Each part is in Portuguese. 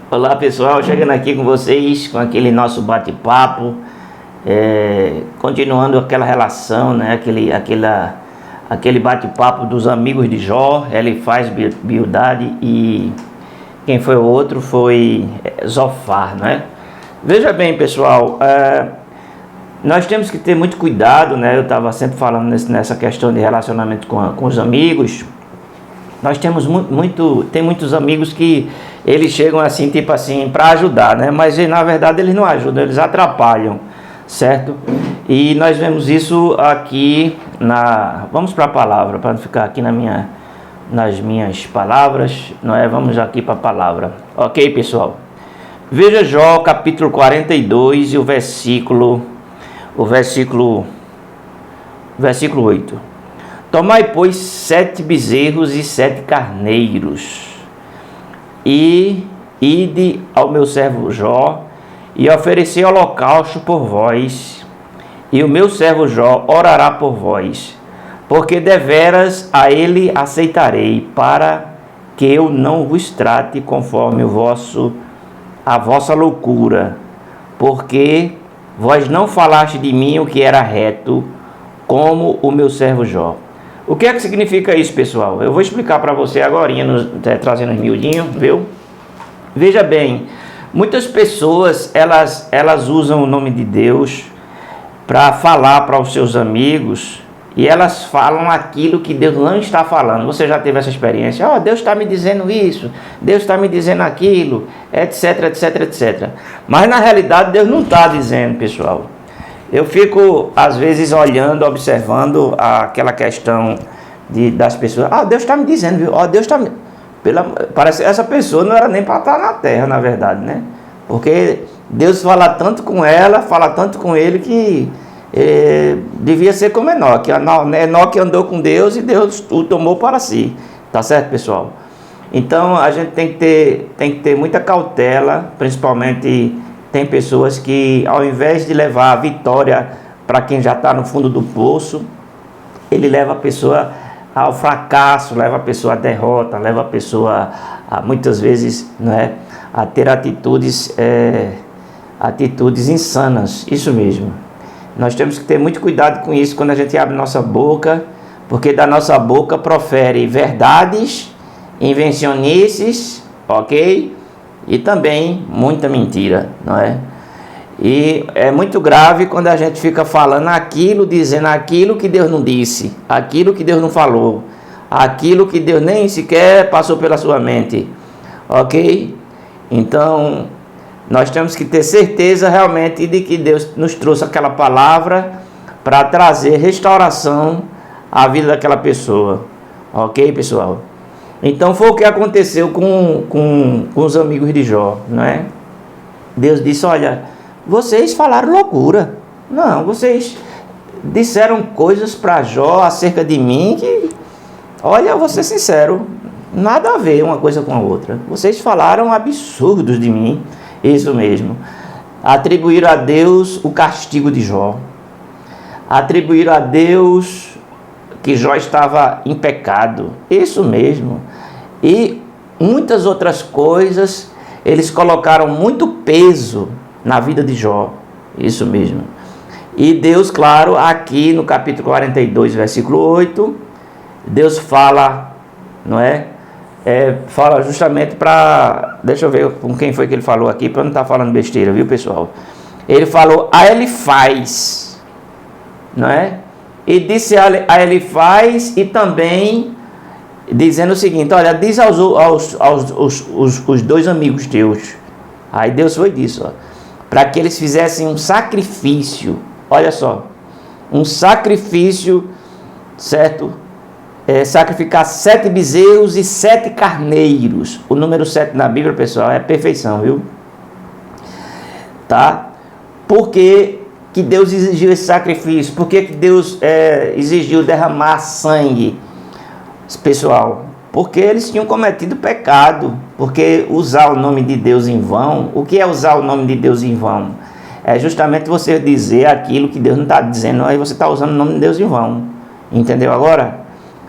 Olá pessoal, chegando aqui com vocês com aquele nosso bate-papo, continuando aquela relação, né? Aquele bate-papo dos amigos de Jó. Ele faz Bildade e quem foi o outro foi Zofar, né? Veja bem pessoal, nós temos que ter muito cuidado, né? Eu estava sempre falando nessa questão de relacionamento com os amigos. Nós temos tem muitos amigos que eles chegam assim, tipo assim, para ajudar, né? Mas na verdade eles não ajudam, eles atrapalham, certo? E nós vemos isso aqui vamos para a palavra, para não ficar aqui nas minhas palavras, não é? Vamos aqui para a palavra. Ok, pessoal? Veja Jó, capítulo 42 e o versículo 8. Tomai, pois, 7 bezerros e 7 carneiros, e ide ao meu servo Jó, e oferecei holocausto por vós, e o meu servo Jó orará por vós, porque deveras a ele aceitarei, para que eu não vos trate conforme a vossa loucura, porque vós não falaste de mim o que era reto, como o meu servo Jó. O que é que significa isso, pessoal? Eu vou explicar para você agora, trazendo os miudinhos, viu? Veja bem, muitas pessoas, elas usam o nome de Deus para falar para os seus amigos, e elas falam aquilo que Deus não está falando. Você já teve essa experiência? Deus está me dizendo isso, Deus está me dizendo aquilo, etc, etc, etc. Mas na realidade Deus não está dizendo, pessoal. Eu fico, às vezes, olhando, observando aquela questão das pessoas. Deus está me dizendo, viu? Deus está me... Parece que essa pessoa não era nem para estar na terra, na verdade, né? Porque Deus fala tanto com ela, fala tanto com ele, que devia ser como Enoque. Enoque andou com Deus e Deus o tomou para si. Tá certo, pessoal? Então, a gente tem que ter muita cautela, principalmente... Tem pessoas que, ao invés de levar a vitória para quem já está no fundo do poço, ele leva a pessoa ao fracasso, leva a pessoa à derrota, leva a pessoa, muitas vezes, né, a ter atitudes insanas. Isso mesmo. Nós temos que ter muito cuidado com isso quando a gente abre nossa boca, porque da nossa boca profere verdades, invencionices, ok? E também muita mentira, não é? E é muito grave quando a gente fica falando aquilo, dizendo aquilo que Deus não disse, aquilo que Deus não falou, aquilo que Deus nem sequer passou pela sua mente, ok? Então, nós temos que ter certeza realmente de que Deus nos trouxe aquela palavra para trazer restauração à vida daquela pessoa, ok, pessoal? Então foi o que aconteceu com os amigos de Jó, não é? Deus disse, olha, vocês falaram loucura. Não, vocês disseram coisas para Jó acerca de mim que, olha, vou ser sincero, nada a ver uma coisa com a outra. Vocês falaram absurdos de mim, isso mesmo. Atribuíram a Deus o castigo de Jó. Atribuíram a Deus que Jó estava em pecado, isso mesmo, e muitas outras coisas. Eles colocaram muito peso na vida de Jó, isso mesmo. E Deus, claro, aqui no capítulo 42, versículo 8, Deus fala, não é? Fala justamente para, deixa eu ver com quem foi que ele falou aqui, para não estar falando besteira, viu, pessoal? Ele falou a Elifaz, não é? E disse a Elifaz, e também dizendo o seguinte, olha, diz aos dois amigos teus. Aí Deus foi disso, para que eles fizessem um sacrifício, olha só, um sacrifício, certo? Sacrificar 7 bezerros e 7 carneiros. O número 7 na Bíblia, pessoal, é perfeição, viu? Tá? Porque que Deus exigiu esse sacrifício? Por que Deus exigiu derramar sangue, pessoal? Porque eles tinham cometido pecado. Porque usar o nome de Deus em vão, o que é usar o nome de Deus em vão? É justamente você dizer aquilo que Deus não está dizendo, aí você está usando o nome de Deus em vão. Entendeu agora?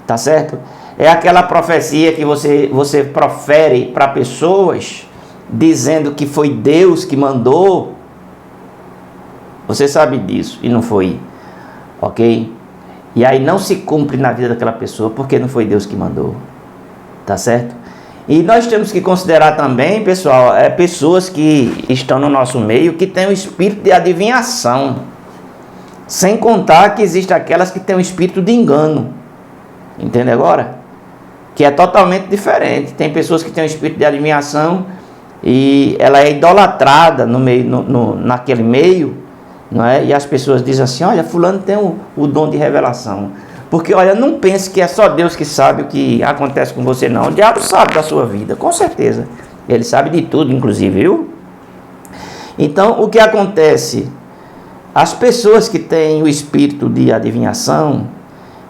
Tá certo? É aquela profecia que você profere para pessoas dizendo que foi Deus que mandou, você sabe disso e não foi, ok? E aí não se cumpre na vida daquela pessoa porque não foi Deus que mandou, tá certo? E nós temos que considerar também, pessoal, pessoas que estão no nosso meio que têm o espírito de adivinhação, sem contar que existem aquelas que têm o espírito de engano, entende agora? Que é totalmente diferente. Tem pessoas que têm o espírito de adivinhação e ela é idolatrada no meio, naquele meio, não é? E as pessoas dizem assim, olha, fulano tem o dom de revelação. Porque, olha, não pense que é só Deus que sabe o que acontece com você, não. O diabo sabe da sua vida, com certeza. Ele sabe de tudo, inclusive, viu? Então, o que acontece? As pessoas que têm o espírito de adivinhação,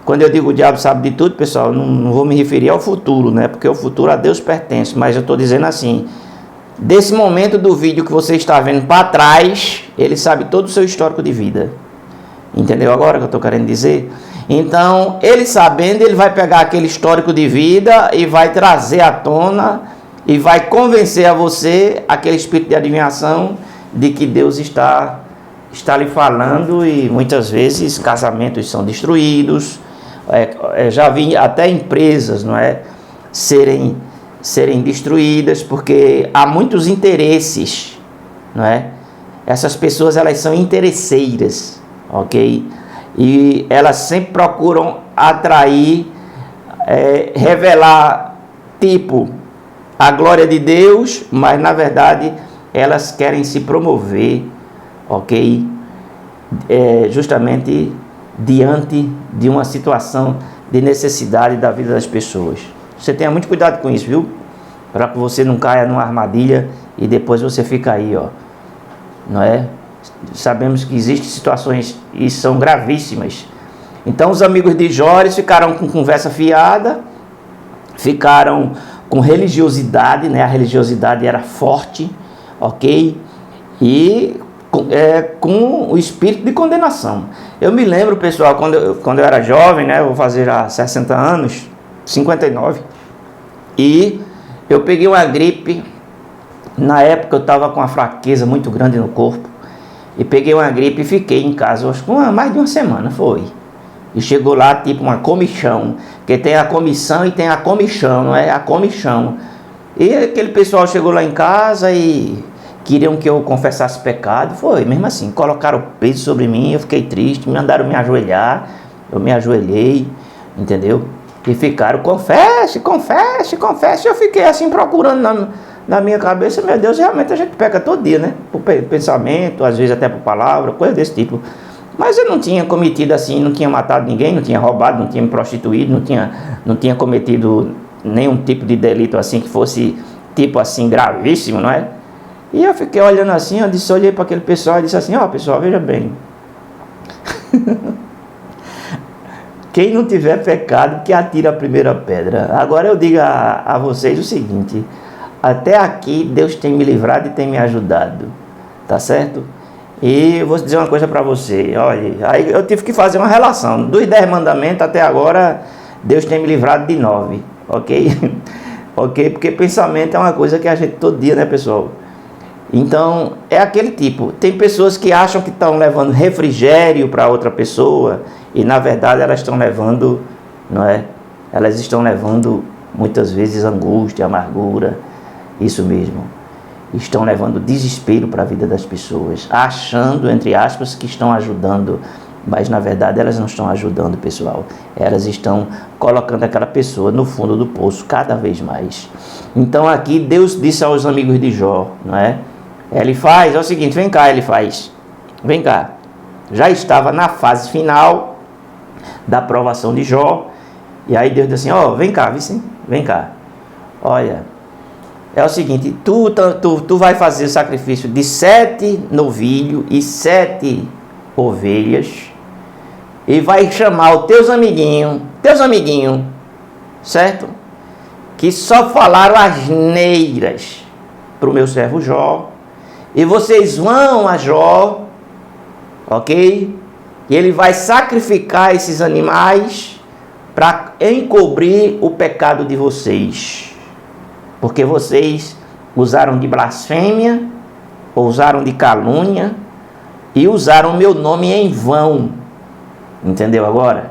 quando eu digo o diabo sabe de tudo, pessoal, não vou me referir ao futuro, né? Porque o futuro a Deus pertence, mas eu estou dizendo assim, desse momento do vídeo que você está vendo para trás, ele sabe todo o seu histórico de vida. Entendeu agora o que eu estou querendo dizer? Então, ele sabendo, ele vai pegar aquele histórico de vida e vai trazer à tona e vai convencer a você, aquele espírito de adivinhação, de que Deus está lhe falando, e muitas vezes casamentos são destruídos. Já vi até empresas, não é, serem destruídas porque há muitos interesses, não é? Essas pessoas, elas são interesseiras, ok? E elas sempre procuram atrair, revelar, tipo, a glória de Deus, mas na verdade elas querem se promover, ok? Justamente diante de uma situação de necessidade da vida das pessoas. Você tenha muito cuidado com isso, viu? Para que você não caia numa armadilha e depois você fica aí, ó, não é? Sabemos que existem situações e são gravíssimas. Então os amigos de Jó, eles ficaram com conversa fiada, ficaram com religiosidade, né? A religiosidade era forte, ok? E com o espírito de condenação. Eu me lembro, pessoal, quando eu era jovem, né? Eu vou fazer já 60 anos, 59, e eu peguei uma gripe. Na época eu estava com uma fraqueza muito grande no corpo, e peguei uma gripe e fiquei em casa, acho que mais de uma semana foi. E chegou lá tipo uma comichão, porque tem a comissão e tem a comichão, não é? A comichão. E aquele pessoal chegou lá em casa e queriam que eu confessasse pecado. Foi mesmo assim, colocaram peso sobre mim, eu fiquei triste, me mandaram me ajoelhar, eu me ajoelhei, entendeu? E ficaram, confesse, confesse, confesse. Eu fiquei assim procurando na minha cabeça, meu Deus, realmente a gente peca todo dia, né? Por pensamento, às vezes até por palavra, coisa desse tipo. Mas eu não tinha cometido assim, não tinha matado ninguém, não tinha roubado, não tinha me prostituído, não tinha cometido nenhum tipo de delito assim que fosse tipo assim gravíssimo, não é? E eu fiquei olhando assim, olhei para aquele pessoal e disse assim, ó, pessoal, veja bem. Quem não tiver pecado, que atira a primeira pedra. Agora eu digo a vocês o seguinte, até aqui Deus tem me livrado e tem me ajudado, tá certo? E eu vou dizer uma coisa para você, olha, aí eu tive que fazer uma relação, dos 10 mandamentos até agora, Deus tem me livrado de 9, ok? Ok? Porque pensamento é uma coisa que a gente todo dia, né, pessoal? Então, é aquele tipo, tem pessoas que acham que estão levando refrigério para outra pessoa, e na verdade elas estão levando, não é? Elas estão levando muitas vezes angústia, amargura, isso mesmo. Estão levando desespero para a vida das pessoas, achando, entre aspas, que estão ajudando, mas na verdade elas não estão ajudando, pessoal. Elas estão colocando aquela pessoa no fundo do poço cada vez mais. Então aqui Deus disse aos amigos de Jó, não é? Ele faz, é o seguinte, vem cá, ele faz, vem cá. Já estava na fase final da aprovação de Jó, e aí Deus disse assim, ó, vem cá, Vicente, vem cá, olha, é o seguinte, tu vai fazer o sacrifício de 7 novilhos e 7 ovelhas, e vai chamar os teus amiguinhos, certo? Que só falaram asneiras para o meu servo Jó, e vocês vão a Jó, ok? E ele vai sacrificar esses animais para encobrir o pecado de vocês, porque vocês usaram de blasfêmia, usaram de calúnia e usaram meu nome em vão. Entendeu agora?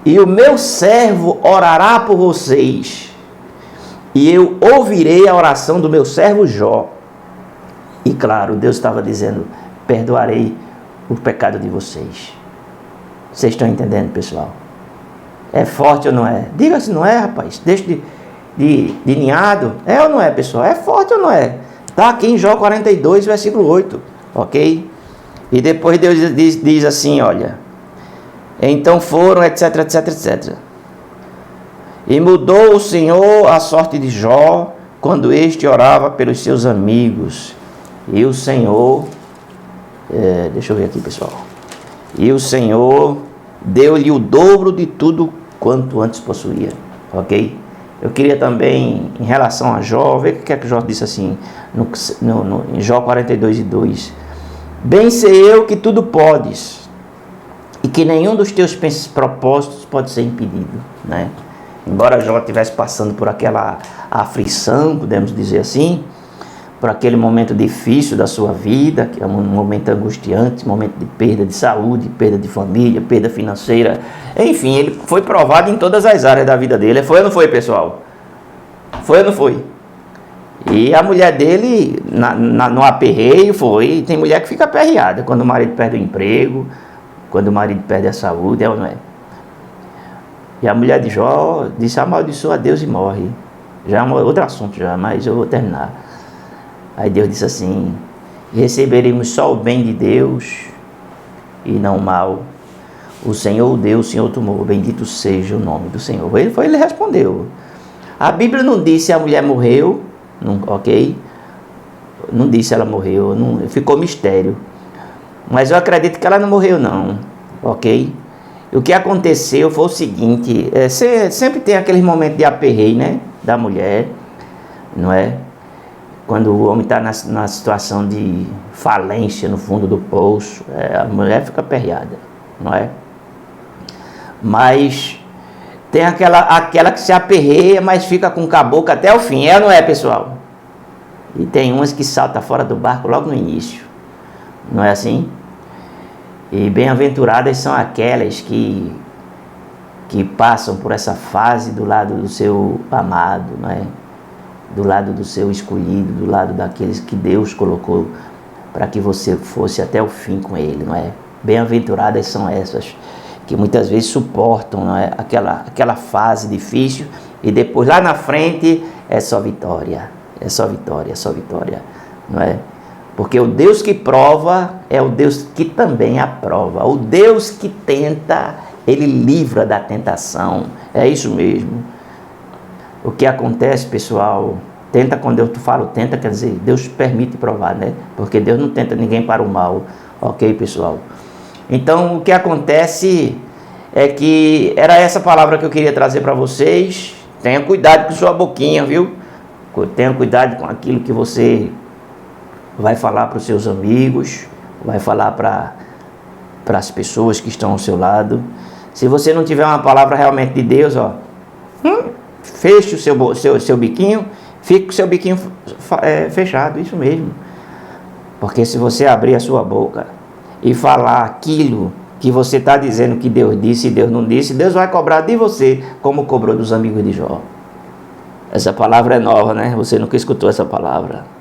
E o meu servo orará por vocês, e eu ouvirei a oração do meu servo Jó. E claro, Deus estava dizendo: perdoarei o pecado de vocês. Vocês estão entendendo, pessoal? É forte ou não é? Diga se não é, rapaz. Deixa de ninhado. É ou não é, pessoal? É forte ou não é? Está aqui em Jó 42, versículo 8. Ok? E depois Deus diz assim, olha: então foram, etc, etc, etc. E mudou o Senhor a sorte de Jó, quando este orava pelos seus amigos. E o Senhor, deixa eu ver aqui, pessoal. E o Senhor deu-lhe o dobro de tudo quanto antes possuía. Ok? Eu queria também, em relação a Jó, ver o que é que Jó disse assim, em Jó 42 e 2. Bem sei eu que tudo podes, e que nenhum dos teus propósitos pode ser impedido, né? Embora Jó estivesse passando por aquela aflição, podemos dizer assim, por aquele momento difícil da sua vida, que é um momento angustiante, momento de perda de saúde, perda de família, perda financeira, enfim, ele foi provado em todas as áreas da vida dele. Foi ou não foi, pessoal? Foi ou não foi? E a mulher dele, no aperreio, foi. Tem mulher que fica aperreada quando o marido perde o emprego, quando o marido perde a saúde, é ou não é? E a mulher de Jó disse: amaldiçoa a Deus e morre. Já é outro assunto, já, mas eu vou terminar. Aí Deus disse assim: receberemos só o bem de Deus e não o mal. O Senhor o deu, o Senhor tomou, bendito seja o nome do Senhor. Ele respondeu. A Bíblia não disse se a mulher morreu, não, ok? Não disse se ela morreu, não, ficou mistério. Mas eu acredito que ela não morreu não, ok? O que aconteceu foi o seguinte, sempre tem aquele momento de aperreio, né, da mulher, não é? Quando o homem está na situação de falência, no fundo do poço, a mulher fica aperreada, não é? Mas tem aquela que se aperreia, mas fica com o caboclo até o fim, é ou não é, pessoal? E tem umas que saltam fora do barco logo no início, não é assim? E bem-aventuradas são aquelas que passam por essa fase do lado do seu amado, não é? Do lado do seu escolhido, do lado daqueles que Deus colocou para que você fosse até o fim com ele, não é? Bem-aventuradas são essas que muitas vezes suportam, não é? aquela fase difícil, e depois lá na frente é só vitória, é só vitória, é só vitória, não é? Porque o Deus que prova é o Deus que também aprova. O Deus que tenta, ele livra da tentação. É isso mesmo. O que acontece, pessoal, tenta, quando eu falo tenta, quer dizer, Deus permite provar, né? Porque Deus não tenta ninguém para o mal. Ok, pessoal? Então, o que acontece é que era essa palavra que eu queria trazer para vocês. Tenha cuidado com sua boquinha, viu? Tenha cuidado com aquilo que você vai falar para os seus amigos, vai falar para as pessoas que estão ao seu lado. Se você não tiver uma palavra realmente de Deus, feche o seu biquinho, fique com o seu biquinho fechado, isso mesmo. Porque se você abrir a sua boca e falar aquilo que você está dizendo que Deus disse e Deus não disse, Deus vai cobrar de você como cobrou dos amigos de Jó. Essa palavra é nova, né? Você nunca escutou essa palavra.